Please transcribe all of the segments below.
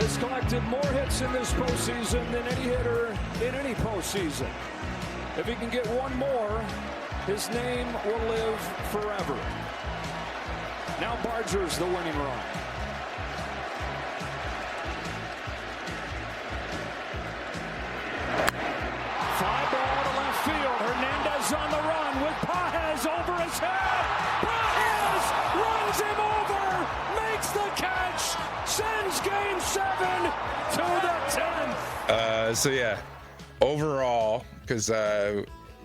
has collected more hits in this postseason than any hitter in any postseason. If he can get one more, his name will live forever. Now Barger's the winning run. Fly ball to left field. Hernandez on the run with Paez over his head. Paez runs him over, makes the catch, sends Game 7 to the 10th. So yeah, overall, because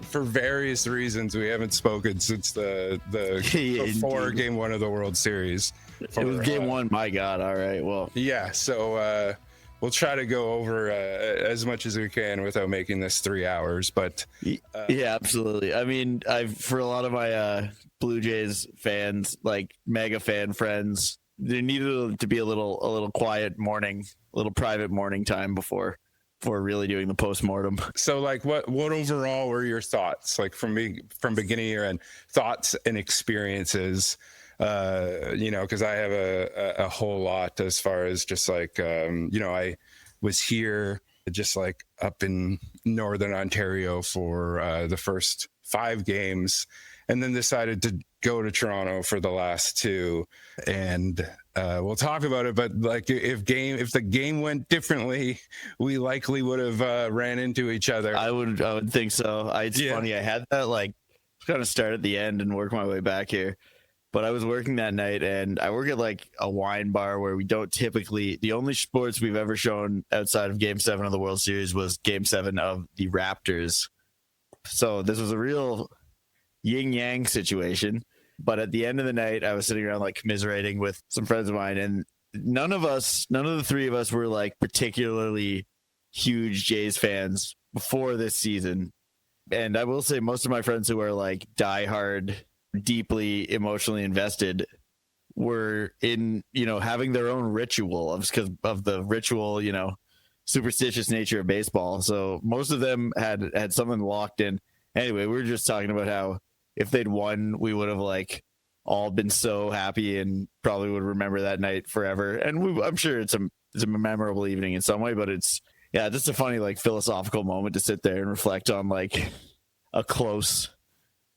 for various reasons we haven't spoken since the before Game 1 of the World Series. It was Game 1. My God. All right. Well. Yeah. So we'll try to go over as much as we can without making this 3 hours. But yeah, absolutely. I mean, for a lot of my Blue Jays fans, like mega fan friends, there needed to be a little quiet morning, a little private morning time before really doing the postmortem. So like what overall were your thoughts, like from beginning to end, thoughts and experiences, because I have a whole lot as far as just like, I was here just like up in Northern Ontario for the first 5 games and then decided to go to Toronto for the last 2. And we'll talk about it, but like if the game went differently, we likely would have ran into each other. I would think so. It's funny. I had that like kind of start at the end and work my way back here, but I was working that night and I work at like a wine bar where we don't typically, the only sports we've ever shown outside of Game 7 of the World Series was Game 7 of the Raptors. So this was a real yin yang situation. But at the end of the night, I was sitting around like commiserating with some friends of mine, and none of the 3 of us were like particularly huge Jays fans before this season. And I will say most of my friends who are like diehard, deeply emotionally invested were in, having their own ritual because of the ritual, superstitious nature of baseball. So most of them had something locked in. Anyway, we were just talking about how if they'd won, we would have like all been so happy and probably would remember that night forever. And I'm sure it's a memorable evening in some way, but it's just a funny like philosophical moment to sit there and reflect on like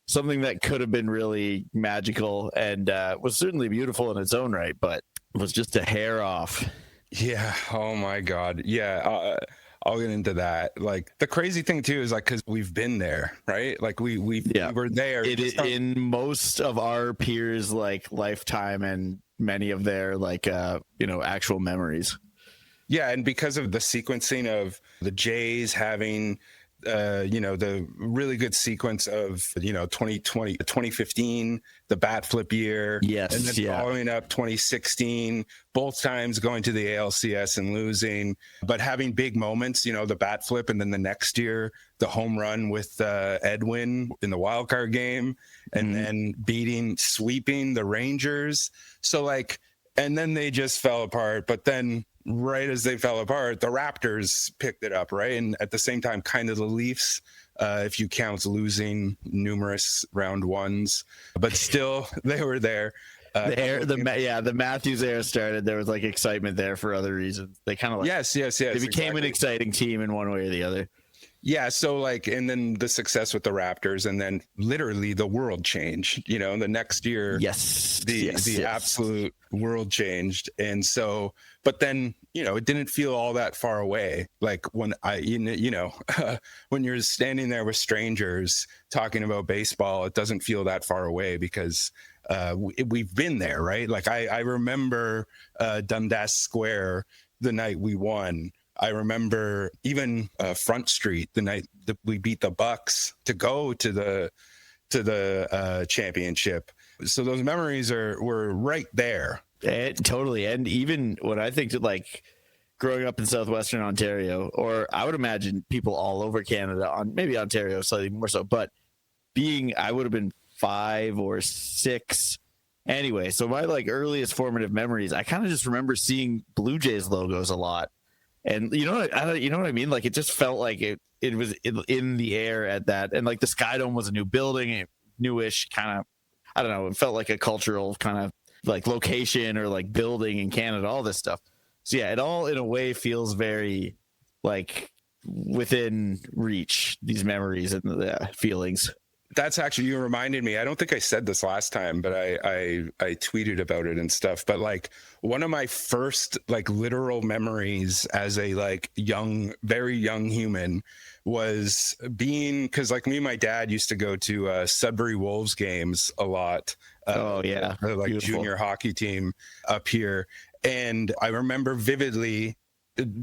something that could have been really magical and was certainly beautiful in its own right, but was just a hair off. Yeah. Oh my God. Yeah. I'll get into that. Like the crazy thing too is like because we've been there, right? Like we were there. In most of our peers' like lifetime and many of their like actual memories. Yeah, and because of the sequencing of the Jays having the really good sequence of 2020 2015, the bat flip year, yes, and then following up 2016, both times going to the ALCS and losing, but having big moments, the bat flip, and then the next year the home run with Edwin in the wild card game, and then sweeping the Rangers. So like, and then they just fell apart, but then right as they fell apart, the Raptors picked it up, right? And at the same time, kind of the Leafs, if you count losing numerous round 1s, but still they were there. The Matthews era started. There was like excitement there for other reasons. They kind of like yes. They became an exciting team in one way or the other. Yeah, so like, and then the success with the Raptors, and then literally the world changed. The next year, the absolute world changed, and so, but then it didn't feel all that far away. Like when when you're standing there with strangers talking about baseball, it doesn't feel that far away because we've been there, right? Like I remember Dundas Square the night we won. I remember even Front Street the night that we beat the Bucks to go to the championship. So those memories were right there. Totally. And even when I think like growing up in southwestern Ontario, or I would imagine people all over Canada, maybe Ontario slightly more so, but I would have been 5 or 6. Anyway, so my like earliest formative memories, I kind of just remember seeing Blue Jays logos a lot. And you know what I mean? Like it just felt like it was in the air at that. And like the Skydome was a new building, newish kind of, I don't know, it felt like a cultural kind of like location or like building in Canada, all this stuff. So yeah, it all in a way feels very like within reach, these memories and the feelings. That's actually, you reminded me, I don't think I said this last time, but I tweeted about it and stuff. But like one of my first like literal memories as a like young, very young human was being, because like me and my dad used to go to Sudbury Wolves games a lot. Oh yeah, like beautiful. Junior hockey team up here. And I remember vividly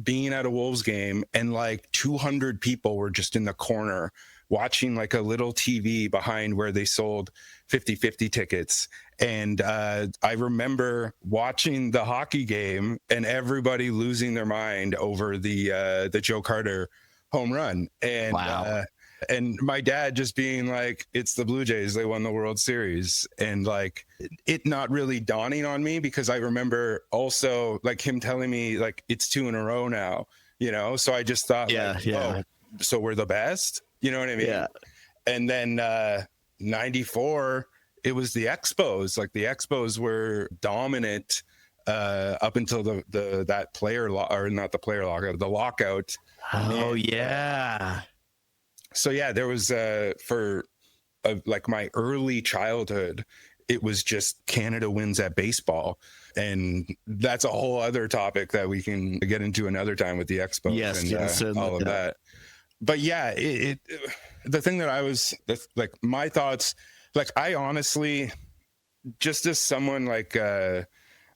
being at a Wolves game and like 200 people were just in the corner watching like a little TV behind where they sold 50-50 tickets. And I remember watching the hockey game and everybody losing their mind over the Joe Carter home run. And wow. And my dad just being like, it's the Blue Jays, they won the World Series. And like it not really dawning on me, because I remember also like him telling me like it's 2 in a row now, you know? So I just thought, oh, so we're the best, you know what I mean? Yeah. And then 94, it was the Expos. Like the Expos were dominant up until the lockout. Oh yeah. So yeah, there was for like my early childhood, it was just Canada wins at baseball, and that's a whole other topic that we can get into another time with the Expos and all of that. But yeah, the thing that I was like, my thoughts, like I honestly, just as someone like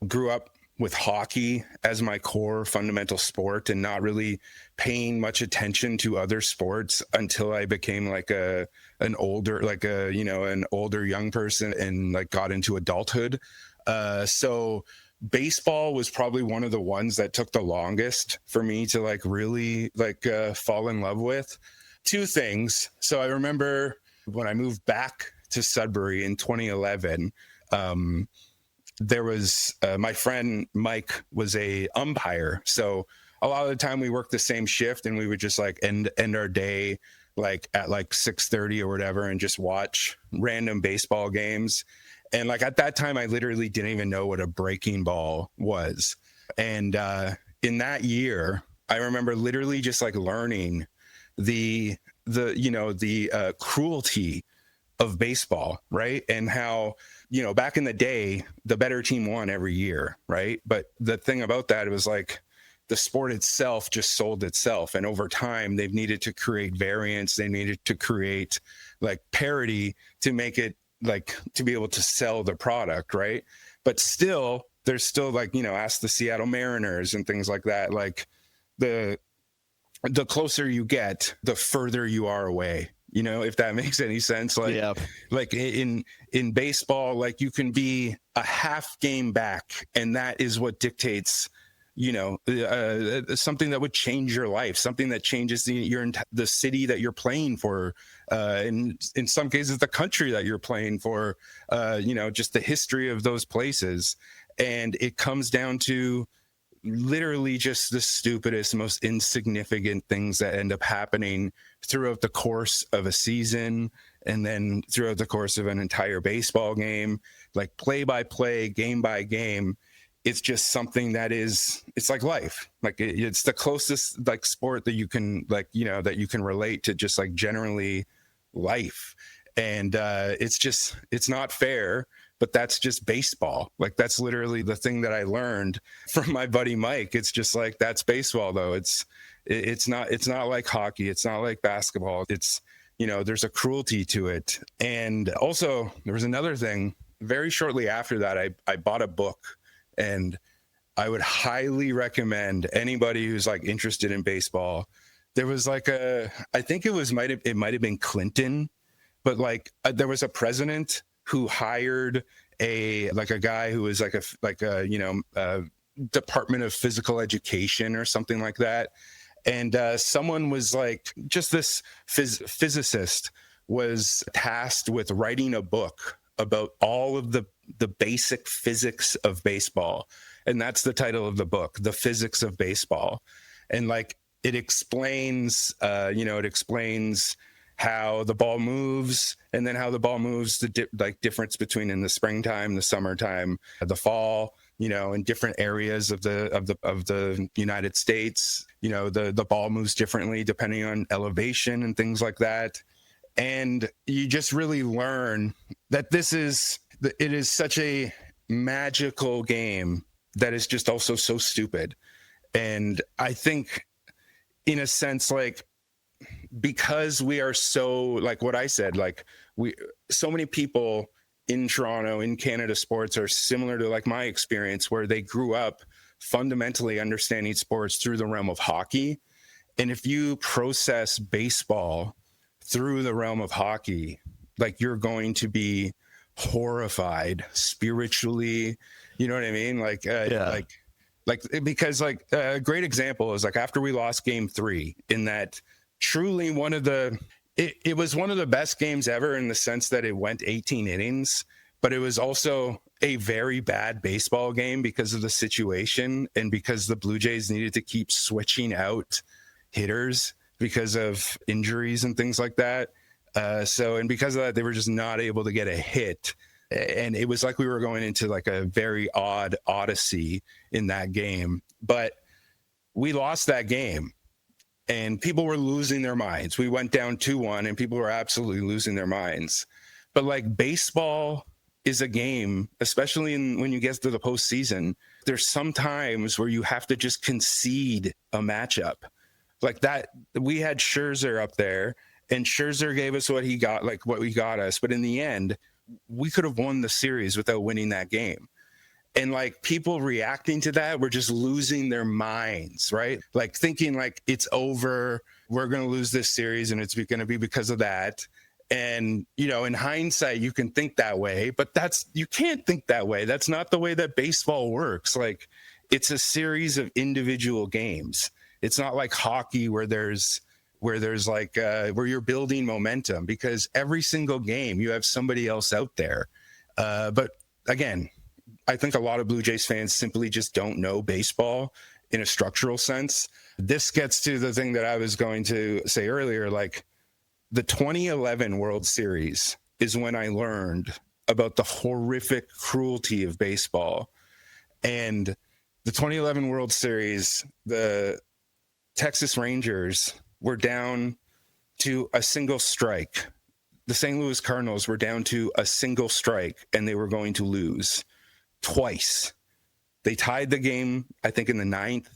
grew up with hockey as my core fundamental sport and not really paying much attention to other sports until I became like an older young person and like got into adulthood. So baseball was probably one of the ones that took the longest for me to like really like fall in love with. 2 things. So I remember when I moved back to Sudbury in 2011, there was my friend Mike was a umpire. So a lot of the time we worked the same shift and we would just like end our day like at like 6:30 or whatever and just watch random baseball games. And like at that time, I literally didn't even know what a breaking ball was. And in that year, I remember literally just like learning the cruelty of baseball, right? And how, you know, back in the day, the better team won every year, right? But the thing about that, it was like the sport itself just sold itself. And over time, they've needed to create variants. They needed to create like parity to make it like to be able to sell the product, right? But still, there's still like, you know, ask the Seattle Mariners and things like that. Like the closer you get, the further you are away. You know, if that makes any sense. Like, yeah. Like in baseball, like you can be a half game back, and that is what dictates, you know, something that would change your life, something that changes the city that you're playing for, in some cases the country that you're playing for, you know, just the history of those places. And it comes down to literally just the stupidest, most insignificant things that end up happening throughout the course of a season, and then throughout the course of an entire baseball game, like play by play, game by game. It's just something that is, it's like life. Like it's the closest like sport that you can like, you know, that you can relate to just like generally life. And it's not fair, but that's just baseball. Like that's literally the thing that I learned from my buddy Mike. It's just like, that's baseball though. It's not like hockey. It's not like basketball. It's, you know, there's a cruelty to it. And also there was another thing very shortly after that, I bought a book, and I would highly recommend anybody who's like interested in baseball. There was like I think it might've been Clinton, but like there was a president who hired a guy who was like a Department of Physical Education or something like that. And someone was like, just this physicist was tasked with writing a book about all of the basic physics of baseball. And that's the title of the book, The Physics of Baseball. And like, it explains, it explains how the ball moves, and then how the ball moves, the difference between in the springtime, the summertime, the fall, in different areas of the United States. The ball moves differently depending on elevation and things like that. And you just really learn that it is such a magical game that is just also so stupid. And I think, in a sense, like, because we are so, like what I said, like so many people in Toronto, in Canada sports are similar to like my experience, where they grew up fundamentally understanding sports through the realm of hockey. And if you process baseball through the realm of hockey, like, you're going to be horrified spiritually. You know what I mean? Like, because like a great example is like after we lost game 3, in that truly it was one of the best games ever, in the sense that it went 18 innings, but it was also a very bad baseball game because of the situation and because the Blue Jays needed to keep switching out hitters because of injuries and things like that. And because of that, they were just not able to get a hit. And it was like we were going into like a very odd odyssey in that game. But we lost that game. And people were losing their minds. We went down 2-1 and people were absolutely losing their minds. But like, baseball is a game, especially when you get to the postseason, there's some times where you have to just concede a matchup. Like that, we had Scherzer up there, and Scherzer gave us what we got us. But in the end, we could have won the series without winning that game. And like, people reacting to that were just losing their minds, right? Like thinking like it's over, we're going to lose this series and it's going to be because of that. And, in hindsight, you can think that way, but you can't think that way. That's not the way that baseball works. Like, it's a series of individual games. It's not like hockey where you're building momentum, because every single game you have somebody else out there. But again, I think a lot of Blue Jays fans simply just don't know baseball in a structural sense. This gets to the thing that I was going to say earlier, like the 2011 World Series is when I learned about the horrific cruelty of baseball. And the 2011 World Series, the Texas Rangers were down to a single strike. The St. Louis Cardinals were down to a single strike, and they were going to lose twice. They tied the game, I think, in the 9th,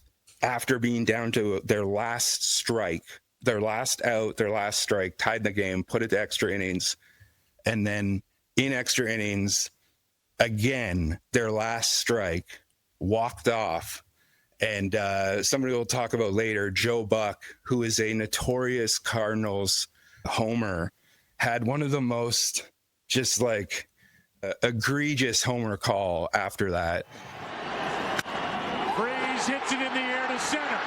after being down to their last strike, their last out, their last strike, tied the game, put it to extra innings. And then in extra innings, again, their last strike, walked off. And somebody we'll talk about later, Joe Buck, who is a notorious Cardinals homer, had one of the most just like egregious homer call after that. Freeze hits it in the air to center.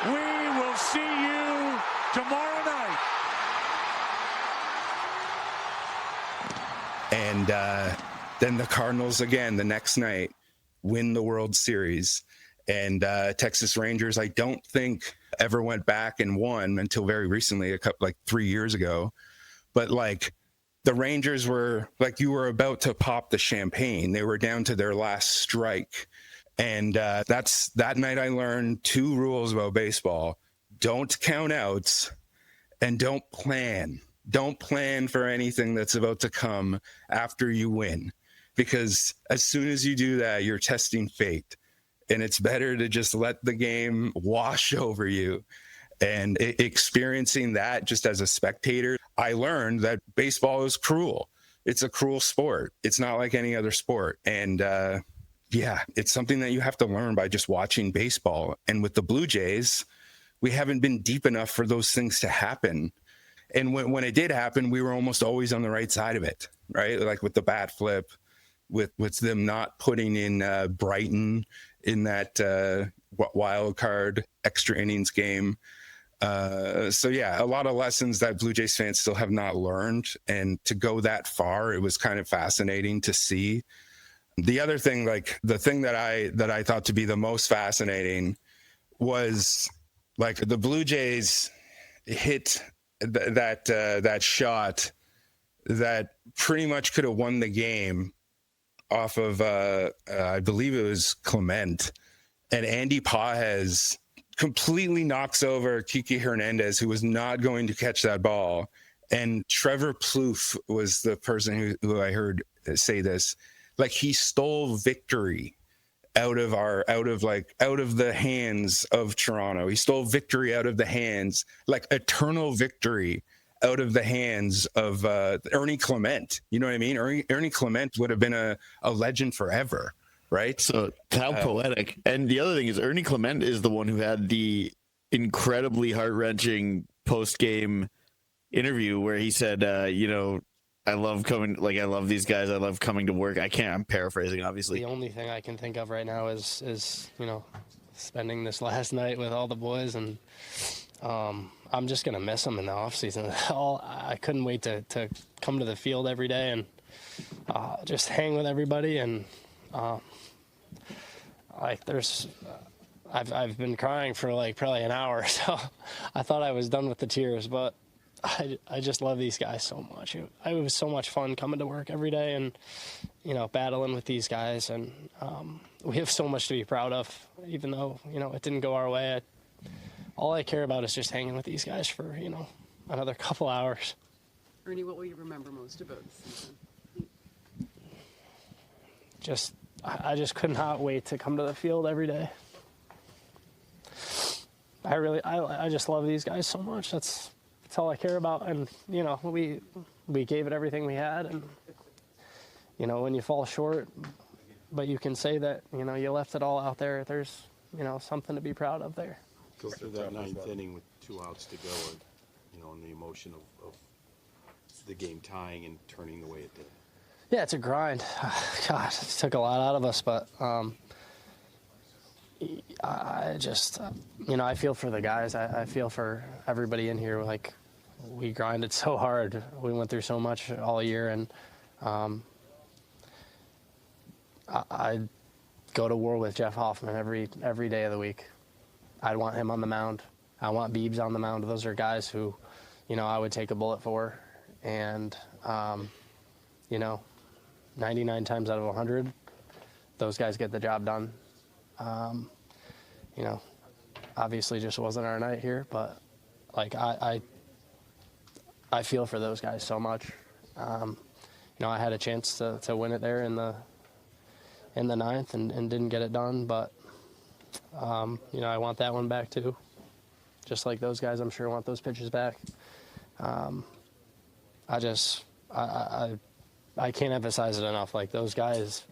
We will see you tomorrow night. And then the Cardinals again the next night win the World Series. And Texas Rangers, I don't think ever went back and won until very recently, like 3 years ago. But like, the Rangers were like, you were about to pop the champagne. They were down to their last strike. And that night I learned 2 rules about baseball. Don't count outs and don't plan. Don't plan for anything that's about to come after you win. Because as soon as you do that, you're testing fate. And it's better to just let the game wash over you. And experiencing that just as a spectator, I learned that baseball is cruel. It's a cruel sport. It's not like any other sport. And it's something that you have to learn by just watching baseball. And with the Blue Jays, we haven't been deep enough for those things to happen. And when it did happen, we were almost always on the right side of it, right? Like with the bat flip, with them not putting in Brighton in that wild card extra innings game. A lot of lessons that Blue Jays fans still have not learned, and to go that far, it was kind of fascinating to see. The other thing, like the thing that I thought to be the most fascinating was like the Blue Jays hit that shot that pretty much could have won the game off of I believe it was Clement, and Andy Paez completely knocks over Kiki Hernandez, who was not going to catch that ball. And Trevor Plouffe was the person who I heard say this. Like, he stole victory out of the hands of Toronto. He stole victory out of the hands, like eternal victory out of the hands of Ernie Clement. You know what I mean? Ernie Clement would have been a legend forever, right? So how poetic. And the other thing is, Ernie Clement is the one who had the incredibly heart-wrenching post-game interview where he said, I love these guys. I love coming to work. I'm paraphrasing, obviously. The only thing I can think of right now is spending this last night with all the boys, and I'm just going to miss them in the off season. I couldn't wait to come to the field every day and just hang with everybody. And I've been crying for probably an hour. So I thought I was done with the tears, but I just love these guys so much. It was so much fun coming to work every day and, battling with these guys. And we have so much to be proud of, even though, it didn't go our way. All I care about is just hanging with these guys for, another couple hours. Ernie, what will you remember most about the season? I just could not wait to come to the field every day. I just love these guys so much. That's all I care about. And, we gave it everything we had. And, when you fall short, but you can say that, you left it all out there, there's, something to be proud of there. Go through that ninth inning with 2 outs to go, and the emotion of the game tying and turning the way it did. Yeah, it's a grind. God, it took a lot out of us, but I just, I feel for the guys. I feel for everybody in here. Like, we grinded so hard. We went through so much all year, and I go to war with Jeff Hoffman every day of the week. I'd want him on the mound. I want Beebs on the mound. Those are guys who, I would take a bullet for. And, 99 times out of 100, those guys get the job done. Obviously just wasn't our night here, but I feel for those guys so much. I had a chance to win it there in the ninth and didn't get it done, but I want that one back too. Just like those guys, I'm sure want those pitches back. I can't emphasize it enough. Like, those guys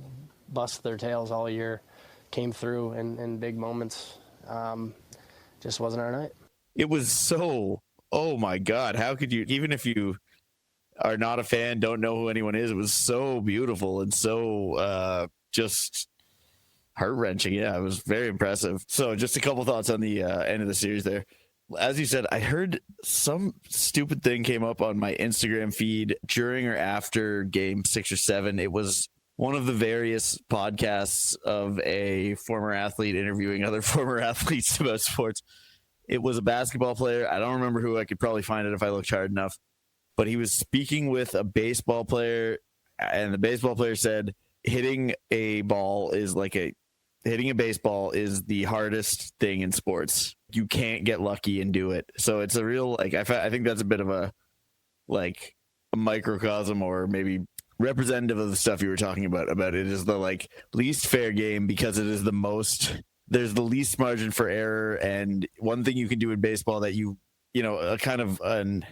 busted their tails all year, came through in big moments. Just wasn't our night. It was so, oh my God, how could you, even if you are not a fan, don't know who anyone is, it was so beautiful and so just heart-wrenching. Yeah, it was very impressive. So just a couple thoughts on the end of the series there. As you said, I heard some stupid thing came up on my Instagram feed during or after game 6 or 7. It was one of the various podcasts of a former athlete interviewing other former athletes about sports. It was a basketball player. I don't remember who. I could probably find it if I looked hard enough. But he was speaking with a baseball player, and the baseball player said, hitting a baseball is the hardest thing in sports. You can't get lucky and do it. So it's a real, I think that's a bit of a microcosm, or maybe representative of the stuff you were talking about it is the least fair game, because it is there's the least margin for error. And one thing you can do in baseball that a kind of an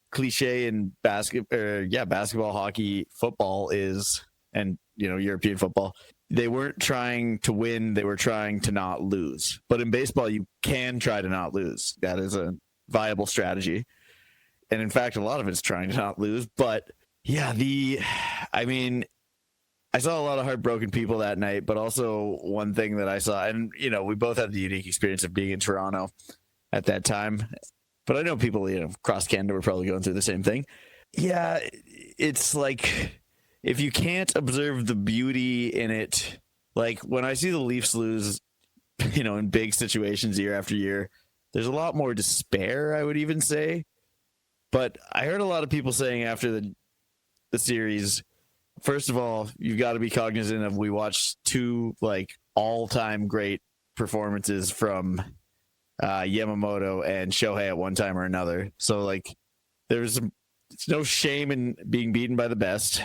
cliche in basketball, hockey, football is, and European football, they weren't trying to win, they were trying to not lose. But in baseball, you can try to not lose. That is a viable strategy. And in fact, a lot of it's trying to not lose. But yeah, I saw a lot of heartbroken people that night, but also one thing that I saw, and we both had the unique experience of being in Toronto at that time. But I know people, across Canada were probably going through the same thing. Yeah, it's like, if you can't observe the beauty in it, like when I see the Leafs lose, in big situations year after year, there's a lot more despair, I would even say. But I heard a lot of people saying after the series, first of all, you've got to be cognizant of we watched two like all-time great performances from Yamamoto and Shohei at one time or another. So like there's no shame in being beaten by the best.